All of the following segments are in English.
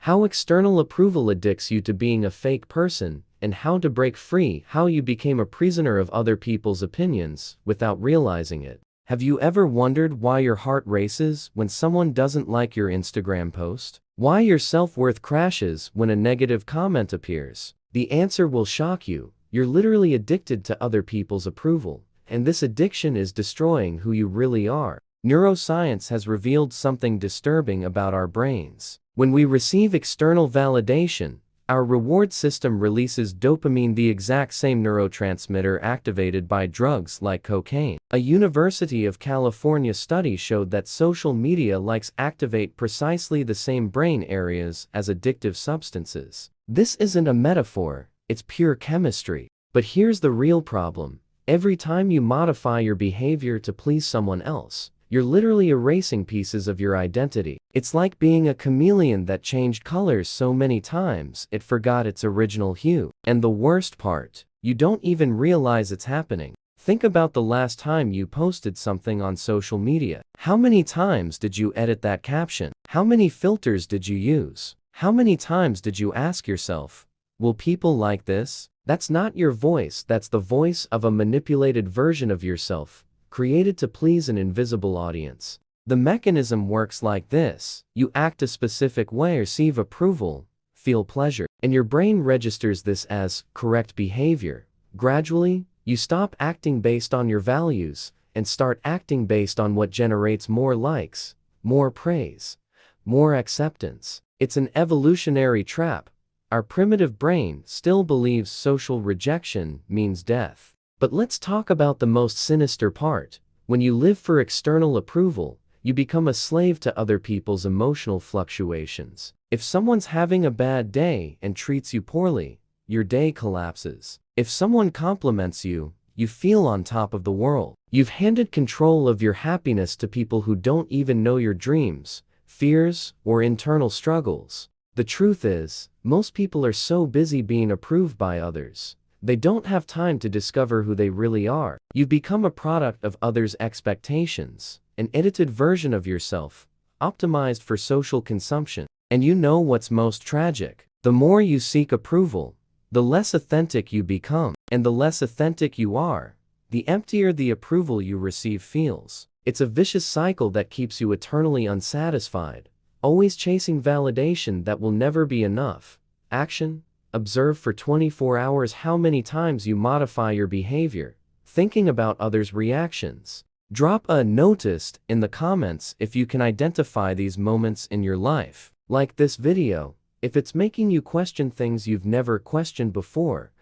how external approval addicts you to being a fake person, and how to break free, how you became a prisoner of other people's opinions without realizing it. Have you ever wondered why your heart races when someone doesn't like your Instagram post? Why your self-worth crashes when a negative comment appears? The answer will shock you. You're literally addicted to other people's approval, and this addiction is destroying who you really are. Neuroscience has revealed something disturbing about our brains. When we receive external validation, our reward system releases dopamine, the exact same neurotransmitter activated by drugs like cocaine. A University of California study showed that social media likes activate precisely the same brain areas as addictive substances. This isn't a metaphor, it's pure chemistry. But here's the real problem. Every time you modify your behavior to please someone else, you're literally erasing pieces of your identity. It's like being a chameleon that changed colors so many times it forgot its original hue. And the worst part, you don't even realize it's happening. Think about the last time you posted something on social media. How many times did you edit that caption? How many filters did you use? How many times did you ask yourself, will people like this? That's not your voice, that's the voice of a manipulated version of yourself, created to please an invisible audience. The mechanism works like this. You act a specific way, receive approval, feel pleasure, and your brain registers this as correct behavior. Gradually, you stop acting based on your values and start acting based on what generates more likes, more praise, more acceptance. It's an evolutionary trap. Our primitive brain still believes social rejection means death. But let's talk about the most sinister part. When you live for external approval, you become a slave to other people's emotional fluctuations. If someone's having a bad day and treats you poorly, your day collapses. If someone compliments you, you feel on top of the world. You've handed control of your happiness to people who don't even know your dreams, fears, or internal struggles. The truth is, most people are so busy being approved by others, they don't have time to discover who they really are. You've become a product of others' expectations, an edited version of yourself, optimized for social consumption. And you know what's most tragic? The more you seek approval, the less authentic you become. And the less authentic you are, the emptier the approval you receive feels. It's a vicious cycle that keeps you eternally unsatisfied, always chasing validation that will never be enough. Action. Observe for 24 hours how many times you modify your behavior, thinking about others' reactions. Drop a noticed in the comments if you can identify these moments in your life. Like this video, if it's making you question things you've never questioned before.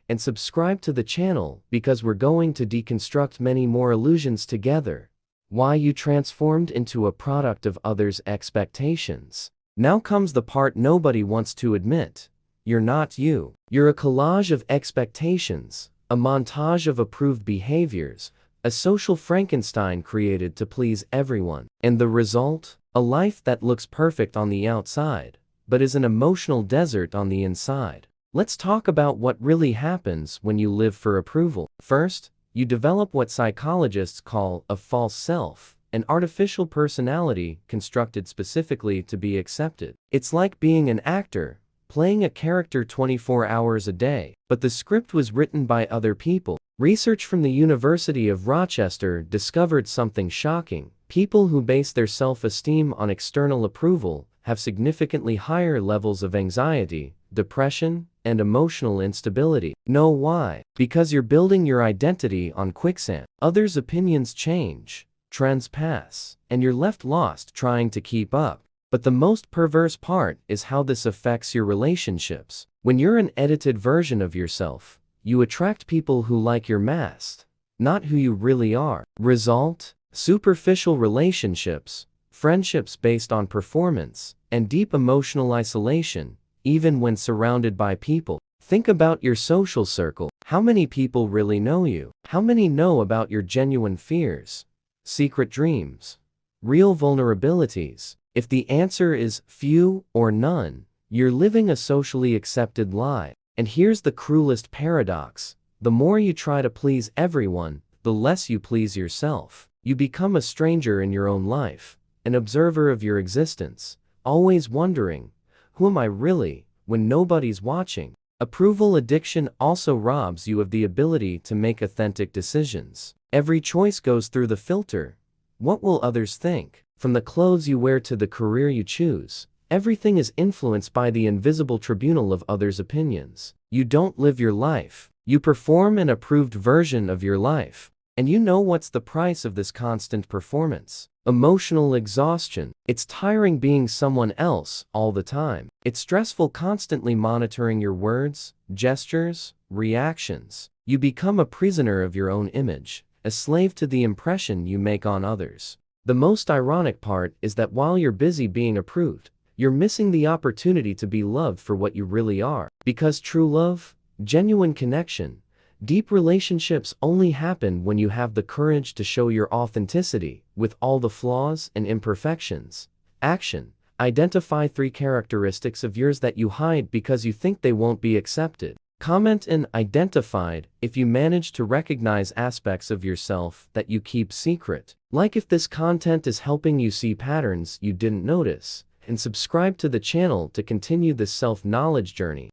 And subscribe to the channel because we're going to deconstruct many more illusions together. Why you transformed into a product of others' expectations. Now comes the part nobody wants to admit. You're not you. You're a collage of expectations, a montage of approved behaviors, a social Frankenstein created to please everyone. And the result? A life that looks perfect on the outside, but is an emotional desert on the inside. Let's talk about what really happens when you live for approval. First, you develop what psychologists call a false self, an artificial personality constructed specifically to be accepted. It's like being an actor, playing a character 24 hours a day, but the script was written by other people. Research from the University of Rochester discovered something shocking. People who base their self-esteem on external approval have significantly higher levels of anxiety, depression, and emotional instability. Know why? Because you're building your identity on quicksand. Others' opinions change, trends pass, and you're left lost trying to keep up. But the most perverse part is how this affects your relationships. When you're an edited version of yourself, you attract people who like your mask, not who you really are. Result? Superficial relationships, friendships based on performance, and deep emotional isolation, even when surrounded by people. Think about your social circle. How many people really know you? How many know about your genuine fears, secret dreams, real vulnerabilities? If the answer is few or none, you're living a socially accepted lie. And here's the cruelest paradox. The more you try to please everyone, the less you please yourself. You become a stranger in your own life, an observer of your existence, always wondering, Who am I really, when nobody's watching? Approval addiction also robs you of the ability to make authentic decisions. Every choice goes through the filter. What will others think? From the clothes you wear to the career you choose, everything is influenced by the invisible tribunal of others' opinions. You don't live your life. You perform an approved version of your life. And you know what's the price of this constant performance? Emotional exhaustion. It's tiring being someone else all the time. It's stressful constantly monitoring your words, gestures, reactions. You become a prisoner of your own image, a slave to the impression you make on others. The most ironic part is that while you're busy being approved, you're missing the opportunity to be loved for what you really are. Because true love, genuine connection, deep relationships only happen when you have the courage to show your authenticity, with all the flaws and imperfections. Action. Identify 3 characteristics of yours that you hide because you think they won't be accepted. Comment in identified if you manage to recognize aspects of yourself that you keep secret. Like if this content is helping you see patterns you didn't notice, and subscribe to the channel to continue this self-knowledge journey.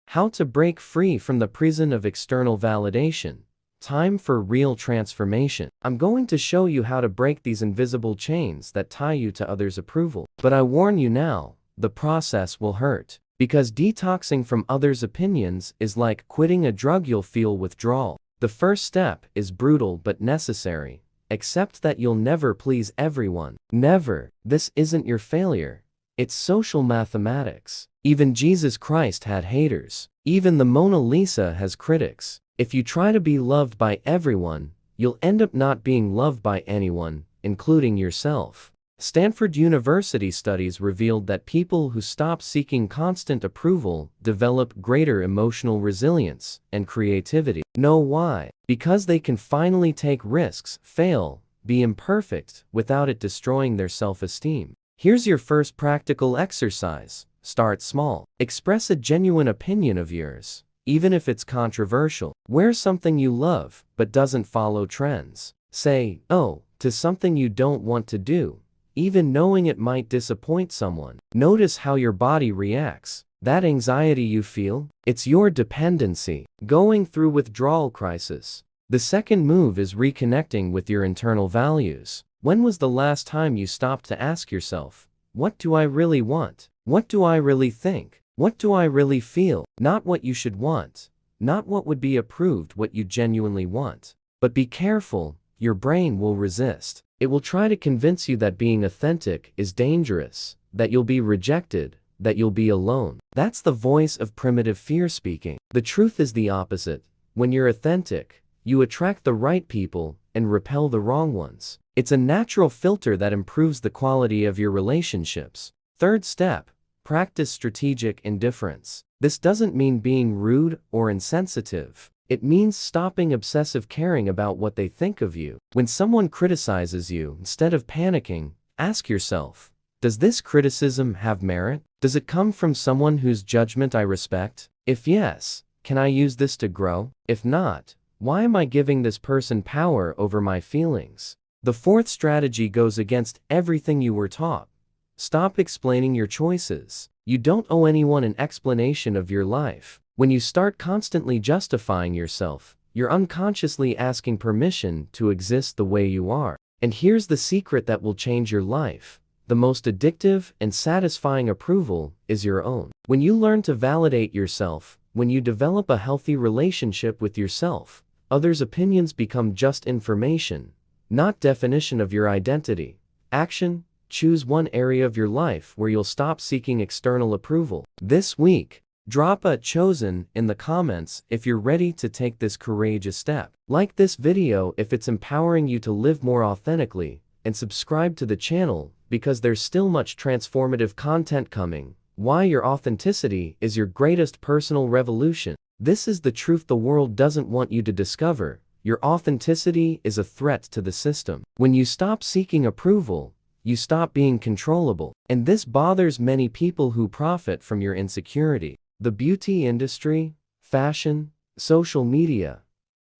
How to break free from the prison of external validation. Time for real transformation. I'm going to show you how to break these invisible chains that tie you to others' approval. But I warn you now, the process will hurt. Because detoxing from others' opinions is like quitting a drug. You'll feel withdrawal. The first step is brutal but necessary. Accept that you'll never please everyone. Never. This isn't your failure. It's social mathematics. Even Jesus Christ had haters. Even the Mona Lisa has critics. If you try to be loved by everyone, you'll end up not being loved by anyone, including yourself. Stanford University studies revealed that people who stop seeking constant approval develop greater emotional resilience and creativity. Know why? Because they can finally take risks, fail, be imperfect, without it destroying their self-esteem. Here's your first practical exercise. Start small. Express a genuine opinion of yours, even if it's controversial. Wear something you love, but doesn't follow trends. Say, "Oh," to something you don't want to do, even knowing it might disappoint someone. Notice how your body reacts. That anxiety you feel, it's your dependency. Going through withdrawal crisis. The second move is reconnecting with your internal values. When was the last time you stopped to ask yourself, what do I really want? What do I really think? What do I really feel? Not what you should want. Not what would be approved, what you genuinely want. But be careful, your brain will resist. It will try to convince you that being authentic is dangerous, that you'll be rejected, that you'll be alone. That's the voice of primitive fear speaking. The truth is the opposite. When you're authentic, you attract the right people and repel the wrong ones. It's a natural filter that improves the quality of your relationships. Third step, practice strategic indifference. This doesn't mean being rude or insensitive. It means stopping obsessive caring about what they think of you. When someone criticizes you, instead of panicking, ask yourself, does this criticism have merit? Does it come from someone whose judgment I respect? If yes, can I use this to grow? If not, why am I giving this person power over my feelings? The fourth strategy goes against everything you were taught. Stop explaining your choices. You don't owe anyone an explanation of your life. When you start constantly justifying yourself, you're unconsciously asking permission to exist the way you are. And here's the secret that will change your life. The most addictive and satisfying approval is your own. When you learn to validate yourself, when you develop a healthy relationship with yourself, others' opinions become just information, not definition of your identity. Action. Choose one area of your life where you'll stop seeking external approval. This week, drop a "chosen" in the comments if you're ready to take this courageous step. Like this video if it's empowering you to live more authentically, and subscribe to the channel because there's still much transformative content coming. Why your authenticity is your greatest personal revolution. This is the truth the world doesn't want you to discover. Your authenticity is a threat to the system. When you stop seeking approval, you stop being controllable. And this bothers many people who profit from your insecurity. The beauty industry, fashion, social media,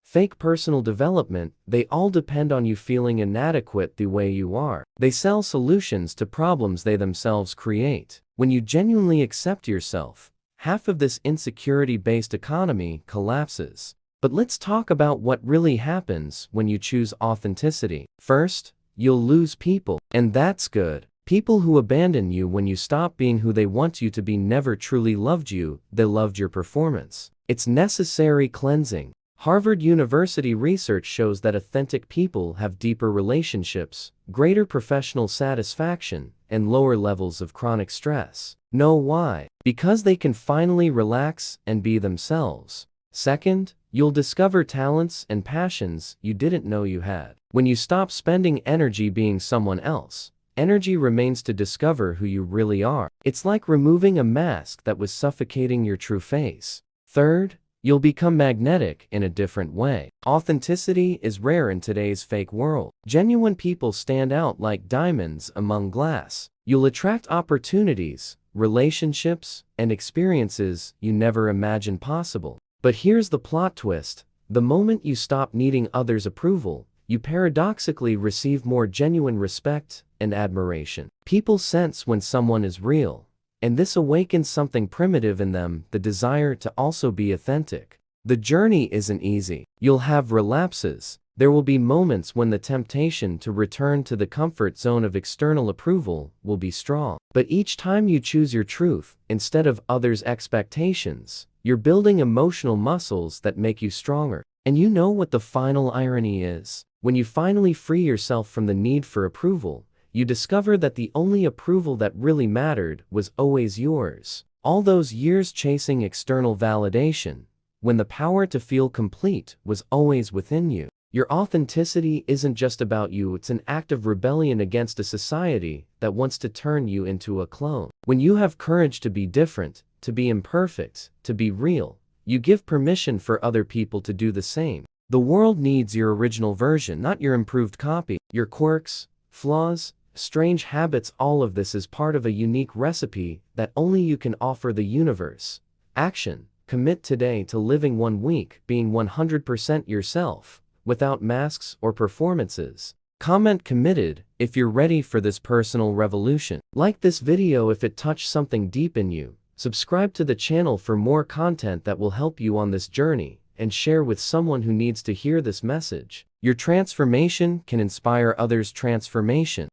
fake personal development, they all depend on you feeling inadequate the way you are. They sell solutions to problems they themselves create. When you genuinely accept yourself, half of this insecurity-based economy collapses. But let's talk about what really happens when you choose authenticity. First, you'll lose people. And that's good. People who abandon you when you stop being who they want you to be never truly loved you, they loved your performance. It's necessary cleansing. Harvard University research shows that authentic people have deeper relationships, greater professional satisfaction, and lower levels of chronic stress. Know why? Because they can finally relax and be themselves. Second, you'll discover talents and passions you didn't know you had. When you stop spending energy being someone else, energy remains to discover who you really are. It's like removing a mask that was suffocating your true face. Third, you'll become magnetic in a different way. Authenticity is rare in today's fake world. Genuine people stand out like diamonds among glass. You'll attract opportunities, relationships, and experiences you never imagined possible. But here's the plot twist. The moment you stop needing others' approval, you paradoxically receive more genuine respect and admiration. People sense when someone is real, and this awakens something primitive in them, the desire to also be authentic. The journey isn't easy. You'll have relapses. There will be moments when the temptation to return to the comfort zone of external approval will be strong. But each time you choose your truth, instead of others' expectations, you're building emotional muscles that make you stronger. And you know what the final irony is? When you finally free yourself from the need for approval, you discover that the only approval that really mattered was always yours. All those years chasing external validation, when the power to feel complete was always within you. Your authenticity isn't just about you, it's an act of rebellion against a society that wants to turn you into a clone. When you have courage to be different, to be imperfect, to be real, you give permission for other people to do the same. The world needs your original version, not your improved copy. Your quirks, flaws, strange habits, all of this is part of a unique recipe that only you can offer the universe. Action. Commit today to living 1 week being 100% yourself, without masks or performances. Comment committed if you're ready for this personal revolution. Like this video if it touched something deep in you. Subscribe to the channel for more content that will help you on this journey, and share with someone who needs to hear this message. Your transformation can inspire others' transformation.